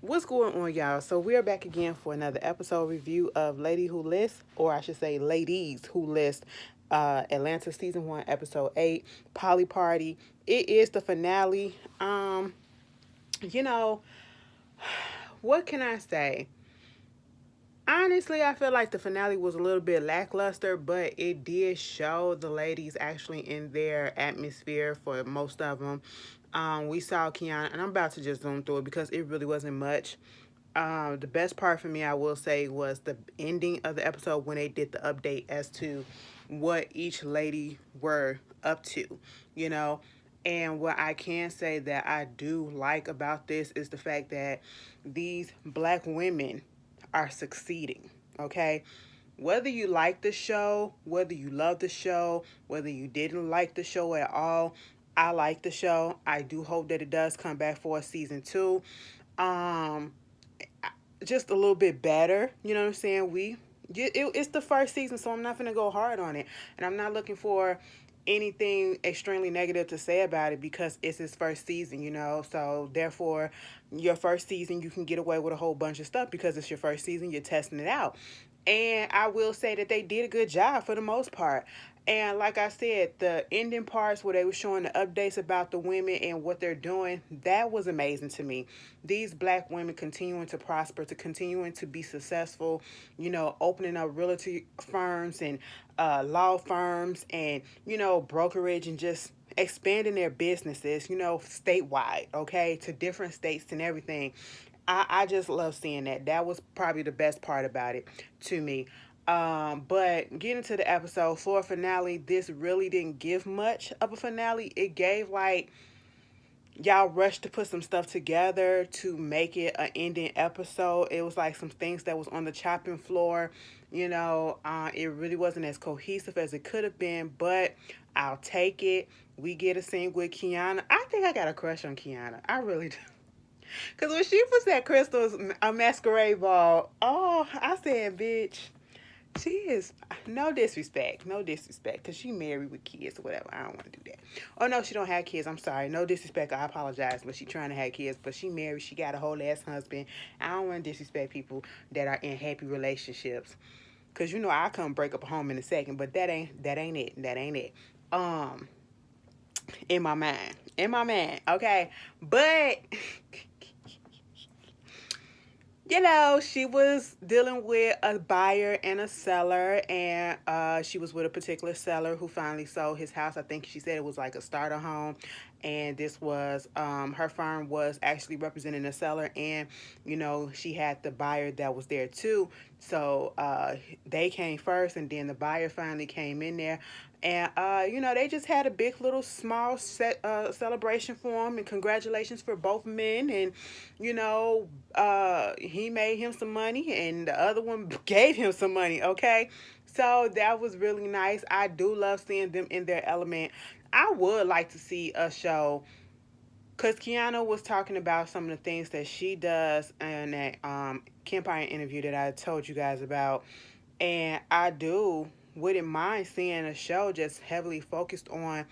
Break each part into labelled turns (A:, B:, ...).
A: What's going on, y'all? So we're back again for another episode review of Lady Who List, or I should say Ladies Who List, Atlanta Season 1, Episode 8, Poly Party. It is the finale. You know, what can I say? Honestly, I feel like the finale was a little bit lackluster, but it did show the ladies actually in their atmosphere for most of them. We saw Keanu, and I'm about to just zoom through it because it really wasn't much. The best part for me, I will say, was the ending of the episode when they did the update as to what each lady were up to, you know. And what I can say that I do like about this is the fact that these black women are succeeding, okay? Whether you like the show, whether you love the show, whether you didn't like the show at all, I like the show. I do hope that it does come back for a season 2. Um, just a little bit better. You know what I'm saying? It's the first season, so I'm not gonna go hard on it, and I'm not looking for anything extremely negative to say about it because it's his first season, you know. So therefore, your first season you can get away with a whole bunch of stuff because it's your first season. You're testing it out, and I will say that they did a good job for the most part. And like I said, the ending parts where they were showing the updates about the women and what they're doing, that was amazing to me. These black women continuing to prosper, to continuing to be successful, you know, opening up realty firms and law firms and, you know, brokerage and just expanding their businesses, you know, statewide, okay, to different states and everything. I just love seeing that. That was probably the best part about it to me. But getting to the episode 4 finale, this really didn't give much of a finale. It gave like y'all rushed to put some stuff together to make it an ending episode. It was like some things that was on the chopping floor. You know, it really wasn't as cohesive as it could have been, but I'll take it. We get a scene with Kiana. I think I got a crush on Kiana. I really do. Because when she was at Crystal's a masquerade ball, oh, I said, bitch, she is no disrespect, because she married with kids or whatever. I don't want to do that. Oh no, she don't have kids. I'm sorry, no disrespect. I apologize, but she trying to have kids, but she married. She got a whole ass husband. I don't want to disrespect people that are in happy relationships, because you know I come break up a home in a second, but that ain't it. That ain't it. Um, in my mind, okay, but you know, she was dealing with a buyer and a seller, and she was with a particular seller who finally sold his house. I think she said it was like a starter home, and this was her firm was actually representing the seller, and you know, she had the buyer that was there too. So they came first, and then the buyer finally came in there, and you know, they just had a big little small celebration for him, and congratulations for both men, and you know, he made him some money and the other one gave him some money, okay? So that was really nice. I do love seeing them in their element. I would like to see a show because Keanu was talking about some of the things that she does in that Campfire interview that I told you guys about. And I do wouldn't mind seeing a show just heavily focused on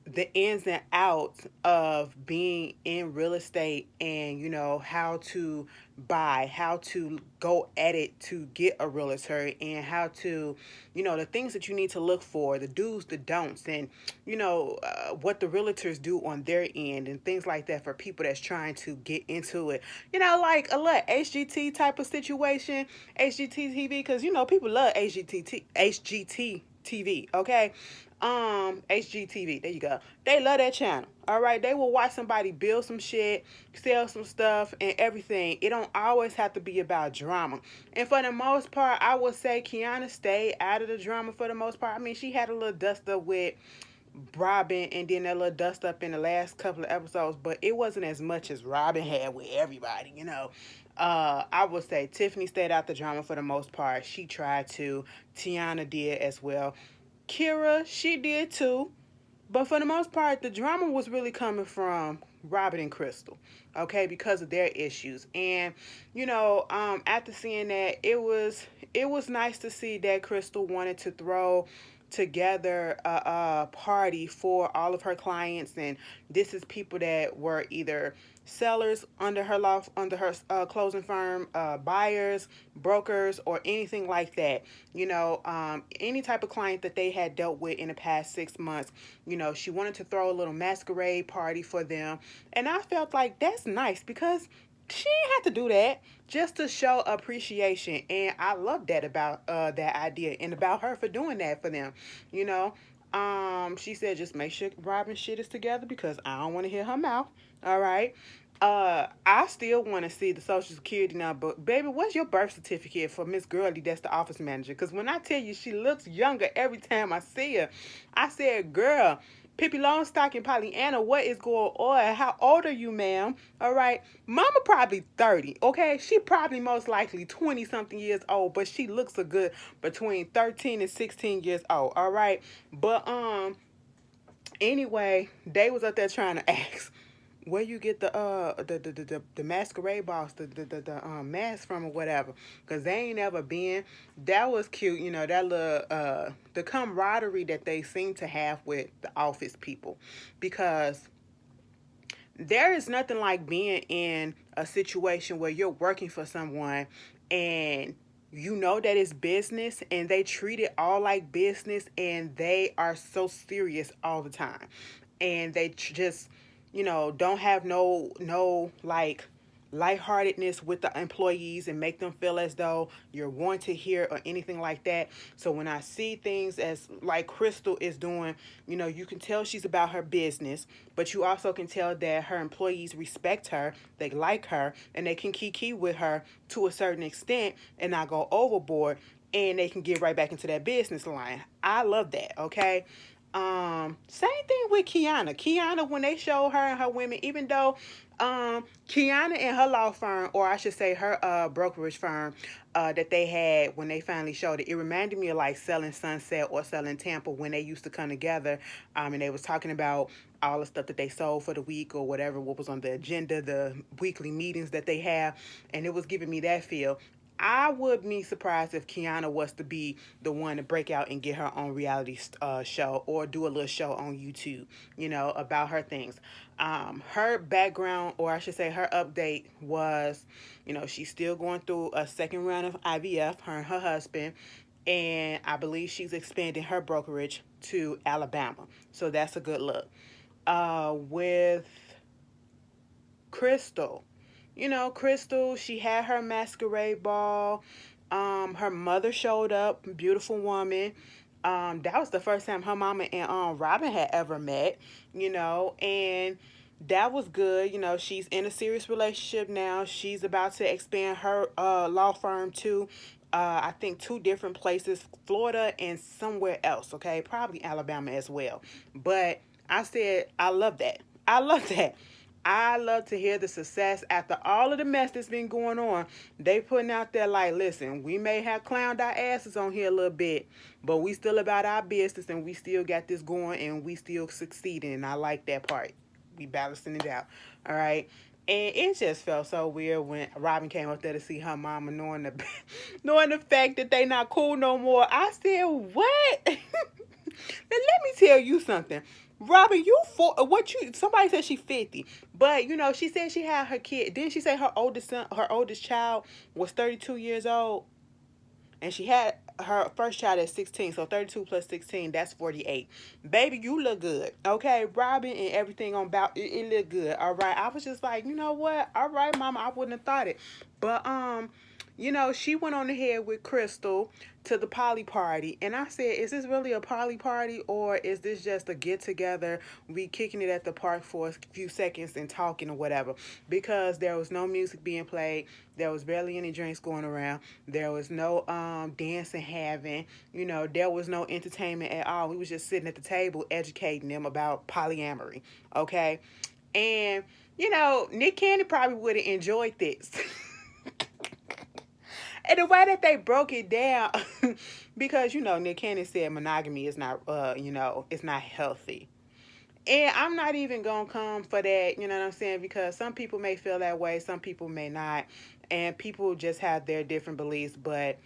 A: the ins and outs of being in real estate, and you know how to buy, how to go at it to get a realtor, and how to, you know, the things that you need to look for, the do's, the don'ts, and you know what the realtors do on their end and things like that for people that's trying to get into it, you know, like a lot HGT type of situation, HGT TV, because you know people love HGT TV, okay? HGTV, there you go. They love that channel. All right, they will watch somebody build some shit, sell some stuff, and everything. It don't always have to be about drama. And for the most part, I would say Kiana stayed out of the drama for the most part. I mean, she had a little dust up with Robin, and then that little dust up in the last couple of episodes, but it wasn't as much as Robin had with everybody, you know. I would say Tiffany stayed out the drama for the most part. She tried to. Tiana did as well. Kira, she did too. But for the most part, the drama was really coming from Robert and Crystal, okay, because of their issues. And you know, after seeing that, it was nice to see that Crystal wanted to throw together a party for all of her clients, and this is people that were either sellers under her law under her closing firm, buyers, brokers, or anything like that. Any type of client that they had dealt with in the past 6 months. She wanted to throw a little masquerade party for them, and I felt like that's nice because she didn't have to do that, just to show appreciation. And I love that about that idea and about her for doing that for them. You know, she said just make sure Robin shit is together because I don't want to hear her mouth. All right. I still want to see the social security number. But baby, what's your birth certificate for Miss Gurley? That's the office manager. Because when I tell you she looks younger every time I see her, I said, girl, Pippi Longstocking and Pollyanna, what is going on? How old are you, ma'am? All right. Mama probably 30, okay? She probably most likely 20 something years old, but she looks a good between 13 and 16 years old, all right? But anyway, they was up there trying to ask where you get the masquerade boss, the mask from or whatever, because they ain't ever been. That was cute, that little the camaraderie that they seem to have with the office people, because there is nothing like being in a situation where you're working for someone and you know that it's business and they treat it all like business and they are so serious all the time, and they just don't have no like lightheartedness with the employees and make them feel as though you're wanting to hear or anything like that. So when I see things as like Crystal is doing, you can tell she's about her business, but you also can tell that her employees respect her, they like her, and they can kiki with her to a certain extent and not go overboard, and they can get right back into that business line. I love that, okay? Same thing with Keanu. Keanu, when they show her and her women, even though Keanu and her law firm, or I should say her brokerage firm, that they had when they finally showed it, it reminded me of like Selling Sunset or Selling Tampa when they used to come together, and they was talking about all the stuff that they sold for the week or whatever, what was on the agenda, the weekly meetings that they have, and it was giving me that feel. I would be surprised if Kiana was to be the one to break out and get her own reality show or do a little show on YouTube, about her things. Her background, or I should say her update was, she's still going through a second round of IVF, her and her husband, and I believe she's expanding her brokerage to Alabama. So that's a good look. With Crystal. Crystal, she had her masquerade ball. Her mother showed up, beautiful woman. That was the first time her mama and Robin had ever met, and that was good. She's in a serious relationship now. She's about to expand her law firm to I think two different places, Florida and somewhere else, okay? Probably Alabama as well. But I said, I love that. I love that. I love to hear the success after all of the mess that's been going on. They putting out there like, listen, we may have clowned our asses on here a little bit, but we still about our business and we still got this going and we still succeeding. And I like that part. We balancing it out. All right. And it just felt so weird when Robin came up there to see her mama, knowing the knowing the fact that they not cool no more. I said, what? Now let me tell you something. Robin, you for what you somebody said she 50. But she said she had her kid. Didn't she say her oldest son, her oldest child was 32 years old? And she had her first child at 16. So 32 plus 16, that's 48. Baby, you look good. Okay, Robin and everything on about it look good. All right. I was just like, you know what? All right, mama, I wouldn't have thought it. But she went on ahead with Crystal to the poly party. And I said, is this really a poly party or is this just a get together? We kicking it at the park for a few seconds and talking or whatever. Because there was no music being played. There was barely any drinks going around. There was no dancing having. There was no entertainment at all. We was just sitting at the table educating them about polyamory. Okay? And, Nick Cannon probably would have enjoyed this. And the way that they broke it down, because, Nick Cannon said monogamy is not, it's not healthy. And I'm not even going to come for that, you know what I'm saying? Because some people may feel that way, some people may not. And people just have their different beliefs. But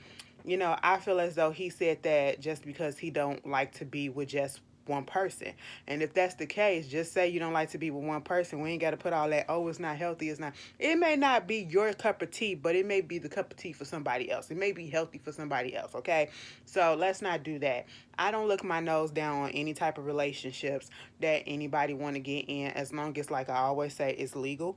A: I feel as though he said that just because he don't like to be with just one person. And if that's the case, just say you don't like to be with one person. We ain't got to put all that, oh, it's not healthy, it's not. It may not be your cup of tea, but it may be the cup of tea for somebody else. It may be healthy for somebody else, okay? So let's not do that. I don't look my nose down on any type of relationships that anybody want to get in, as long as, like I always say, it's legal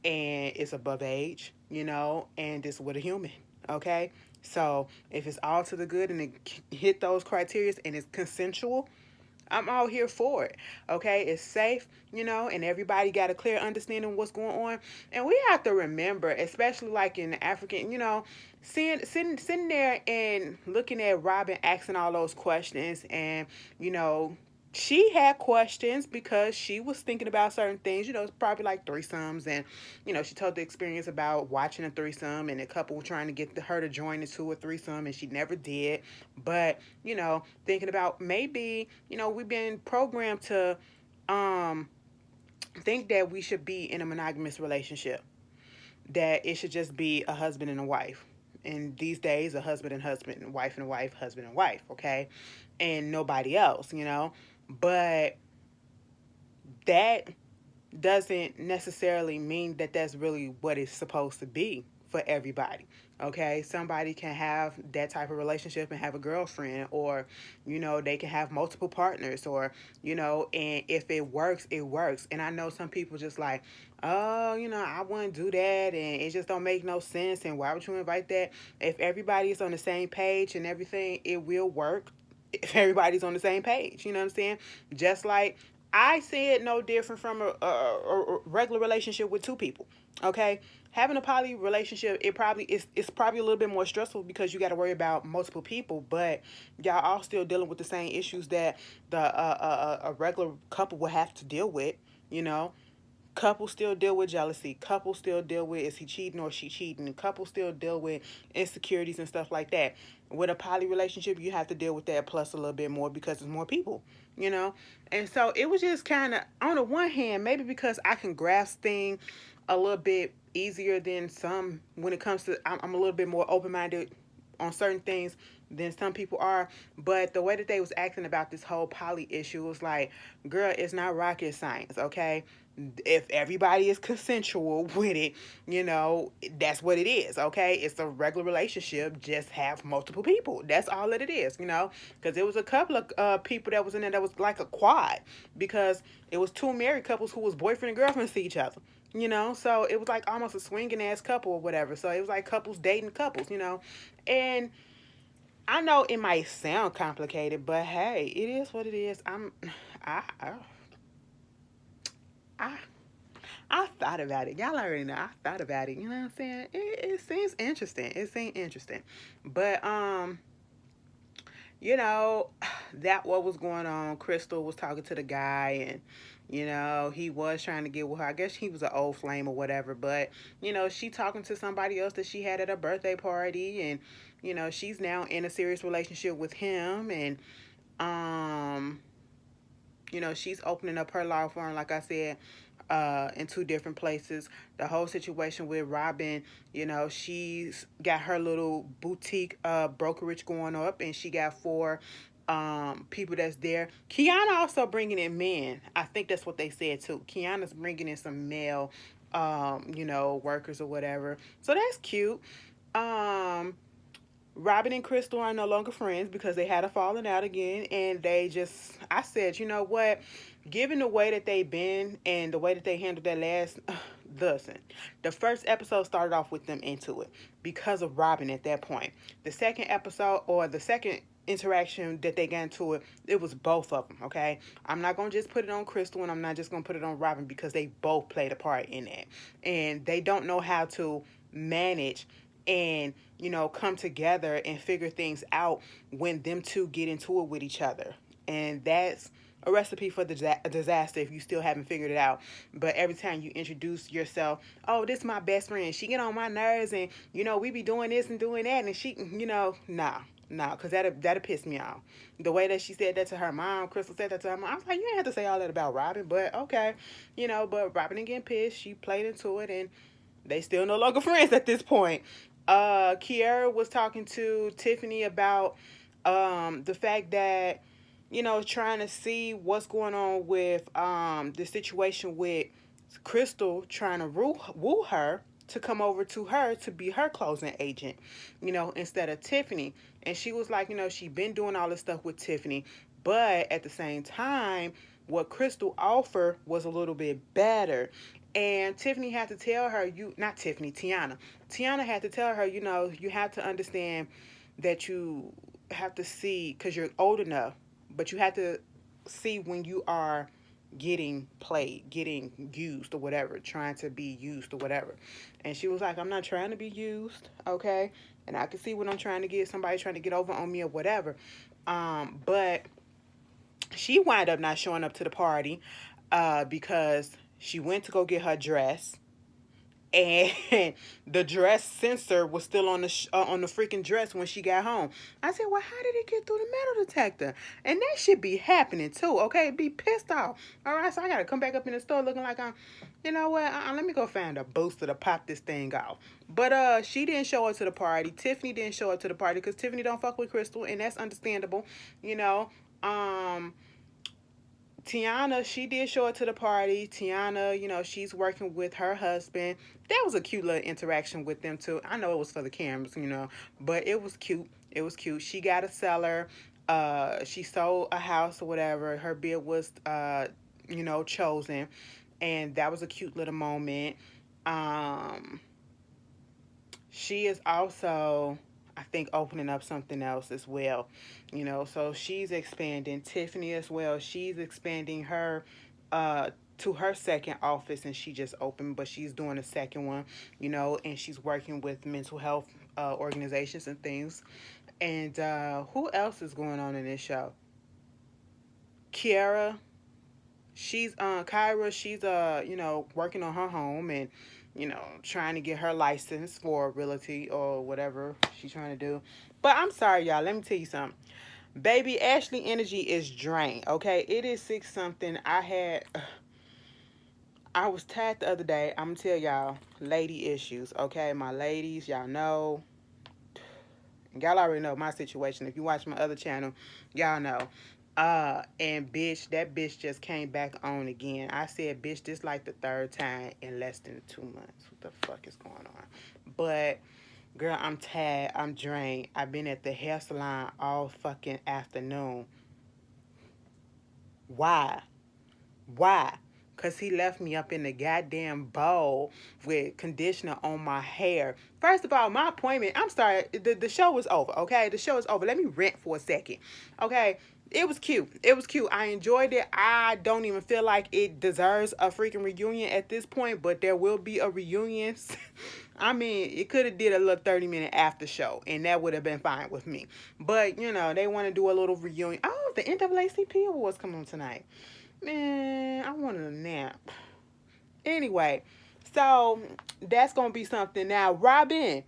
A: and it's above age, and it's with a human, okay? So if it's all to the good and it hit those criteria and it's consensual, I'm all here for it. Okay, it's safe, and everybody got a clear understanding of what's going on. And we have to remember, especially like in the African, sitting there and looking at Robin asking all those questions, and she had questions because she was thinking about certain things. It's probably like threesomes, and she told the experience about watching a threesome, and a couple were trying to get her to join into a threesome, and she never did. But thinking about maybe we've been programmed to think that we should be in a monogamous relationship, that it should just be a husband and a wife. And these days, a husband and husband, wife and wife, husband and wife, okay, and nobody else. But that doesn't necessarily mean that that's really what it's supposed to be for everybody. Okay, somebody can have that type of relationship and have a girlfriend, or they can have multiple partners, or and if it works, it works. And I know some people just like, oh, I wouldn't do that, and it just don't make no sense, and why would you invite that? If everybody's on the same page and everything, it will work if everybody's on the same page. You know what I'm saying? Just like I see it no different from a regular relationship with two people. Okay, having a poly relationship, it's probably a little bit more stressful because you got to worry about multiple people, but y'all all still dealing with the same issues that a regular couple will have to deal with. You know, Couples still deal with jealousy. Couples still deal with, is he cheating or is she cheating? And couples still deal with insecurities and stuff like that. With a poly relationship, you have to deal with that plus a little bit more because there's more people, you know? And so it was just kind of, on the one hand, maybe because I can grasp things a little bit easier than some when it comes to, I'm a little bit more open-minded on certain things than some people are. But the way that they was acting about this whole poly issue was like, girl, it's not rocket science, okay? If everybody is consensual with it, that's what it is, okay? It's a regular relationship, just have multiple people. That's all that it is, because there was a couple of people that was in there that was like a quad, because it was two married couples who was boyfriend and girlfriend to each other. So it was like almost a swinging ass couple or whatever. So it was like couples dating couples. And I know it might sound complicated, but hey, it is what it is. I, I, I I thought about it. Y'all already know. I thought about it. You know what I'm saying? It seems interesting. It seems interesting. But you know, that what was going on. Crystal was talking to the guy, and he was trying to get with her. I guess he was an old flame or whatever. But she talking to somebody else that she had at a birthday party, and she's now in a serious relationship with him, and um she's opening up her law firm, like I said, in two different places. The whole situation with Robin, she's got her little boutique brokerage going up, and she got four people that's there. Keanu also bringing in men. I think that's what they said too. Keanu's bringing in some male, workers or whatever. So that's cute. Um, Robin and Crystal are no longer friends because they had a falling out again, and I said, you know what? Given the way that they've been and the way that they handled that last, listen, the first episode started off with them into it because of Robin at that point. The second episode, or the second interaction that they got into it, it was both of them, okay? I'm not going to just put it on Crystal, and I'm not just going to put it on Robin, because they both played a part in that. And they don't know how to manage and come together and figure things out when them two get into it with each other. And that's a recipe for disaster if you still haven't figured it out. But every time you introduce yourself, oh, this is my best friend, she get on my nerves, and we be doing this and doing that, and she, nah, because that'll piss me off. The way that she said that to her mom, Crystal said that to her mom, I was like, you didn't have to say all that about Robin, but okay. But Robin didn't get pissed. She played into it, and they still no longer friends at this point. Kiara was talking to Tiffany about the fact that, trying to see what's going on with the situation with Crystal trying to woo her to come over to her to be her closing agent, instead of Tiffany. And she was like, she been doing all this stuff with Tiffany, but at the same time, what Crystal offered was a little bit better. And Tiffany had to tell her, not Tiffany, Tiana. Tiana had to tell her, you have to understand that you have to see, because you're old enough, but you have to see when you are getting played, getting used or whatever, trying to be used or whatever. And she was like, I'm not trying to be used, okay? And I can see when I'm trying to get somebody trying to get over on me or whatever. But she wound up not showing up to the party because she went to go get her dress, and the dress sensor was still on the freaking dress when she got home. I said, well, how did it get through the metal detector? And that should be happening too, okay? Be pissed off. All right, so I gotta come back up in the store looking like I'm, you know what? Let me go find a booster to pop this thing off. But she didn't show up to the party. Tiffany didn't show up to the party because Tiffany don't fuck with Crystal, and that's understandable, you know. Tiana, she did show up to the party. Tiana, she's working with her husband. That was a cute little interaction with them too. I know it was for the cameras, but it was cute. It was cute. She got a seller. She sold a house or whatever. Her bid was, chosen, and that was a cute little moment. She is also, I think, opening up something else as well. So she's expanding. Tiffany as well, she's expanding her to her second office, and she just opened, but she's doing a second one, and she's working with mental health organizations and things. And who else is going on in this show? Kiara, she's Kyra, she's working on her home and trying to get her license for realty or whatever she's trying to do. But I'm sorry, y'all, let me tell you something. Baby, Ashley energy is drained, okay? It is 6 something. I was tagged the other day. I'm gonna tell y'all lady issues, okay? My ladies, y'all know. Y'all already know my situation. If you watch my other channel, y'all know. And bitch, that bitch just came back on again. I said, bitch, this like the 3rd time in less than 2 months. What the fuck is going on? But girl, I'm tired. I'm drained. I've been at the hair salon all fucking afternoon. Why? Why? Because he left me up in the goddamn bowl with conditioner on my hair. First of all, my appointment, I'm sorry, the show was over, okay? The show is over. Let me rant for a second, okay? It was cute. It was cute. I enjoyed it. I don't even feel like it deserves a freaking reunion at this point, but there will be a reunion. I mean, it could have did a little 30-minute after show, and that would have been fine with me. But, they want to do a little reunion. Oh, the NAACP Awards come on tonight. Man, I wanted a nap. Anyway, so that's going to be something. Now, Robin,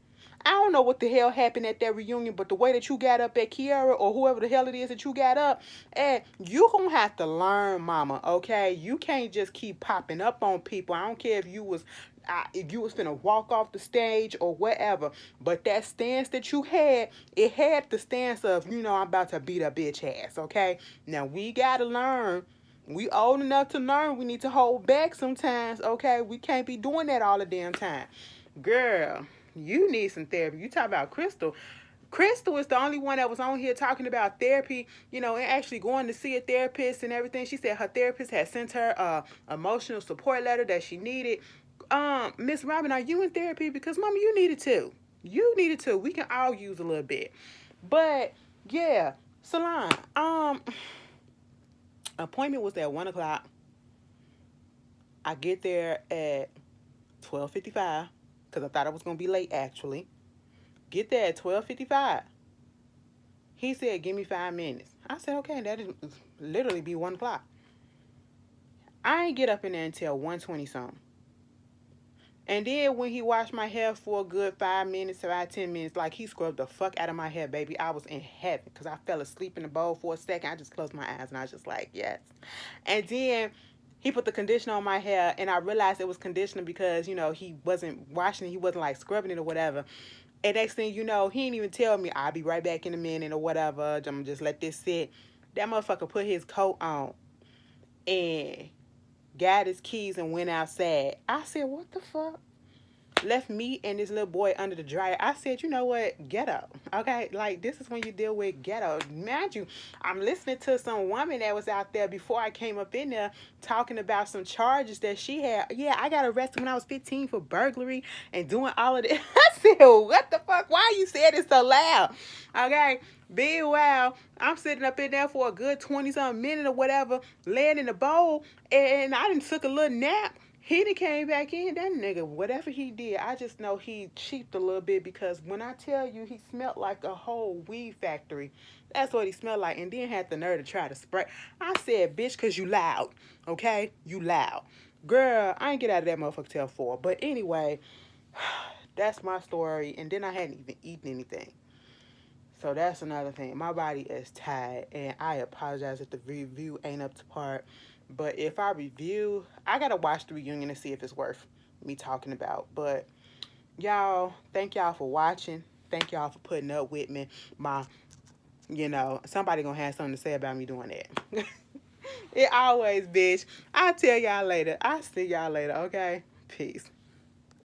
A: I don't know what the hell happened at that reunion, but the way that you got up at Kiara or whoever the hell it is that you got up, and you going to have to learn, mama, okay? You can't just keep popping up on people. I don't care if you was finna walk off the stage or whatever, but that stance that you had, it had the stance of, I'm about to beat a bitch ass, okay? Now, we got to learn. We old enough to learn. We need to hold back sometimes, okay? We can't be doing that all the damn time. Girl, you need some therapy. You talk about Crystal. Crystal is the only one that was on here talking about therapy, and actually going to see a therapist and everything. She said her therapist had sent her a emotional support letter that she needed. Miss Robin, are you in therapy? Because, Mama, you need it too. You need it too. We can all use a little bit. But, yeah, Salon, appointment was at 1 o'clock. I get there at 12:55 because I thought I was going to be late, actually. Get there at 12:55. He said, give me 5 minutes. I said, okay, that'll literally be 1 o'clock. I ain't get up in there until 1:20 something. And then when he washed my hair for a good 5 minutes, about 10 minutes, like he scrubbed the fuck out of my hair, baby, I was in heaven because I fell asleep in the bowl for a second. I just closed my eyes and I was just like, yes. And then he put the conditioner on my hair, and I realized it was conditioner because, he wasn't washing it. He wasn't like scrubbing it or whatever. And next thing you know, he didn't even tell me, I'll be right back in a minute or whatever. I'm gonna just let this sit. That motherfucker put his coat on and got his keys and went outside. I said, what the fuck? Left me and this little boy under the dryer. I said, you know what? Ghetto. Okay? Like, this is when you deal with ghetto. Mind you, I'm listening to some woman that was out there before I came up in there talking about some charges that she had. Yeah, I got arrested when I was 15 for burglary and doing all of this. I said, what the fuck? Why you saying it so loud? Okay? Being wild, I'm sitting up in there for a good 20-something minute or whatever, laying in the bowl, and I done took a little nap. He done came back in. That nigga, whatever he did, I just know he cheaped a little bit, because when I tell you he smelled like a whole weed factory, that's what he smelled like. And then had the nerve to try to spray. I said, bitch, because you loud, okay? You loud. Girl, I ain't get out of that motherfucker till 4. But anyway, that's my story. And then I hadn't even eaten anything. So that's another thing. My body is tired, and I apologize if the review ain't up to par. But if I review, I gotta watch the reunion and see if it's worth me talking about. But y'all, thank y'all for watching. Thank y'all for putting up with me. Somebody gonna have something to say about me doing that. It always, bitch. I'll tell y'all later. I'll see y'all later, okay? Peace.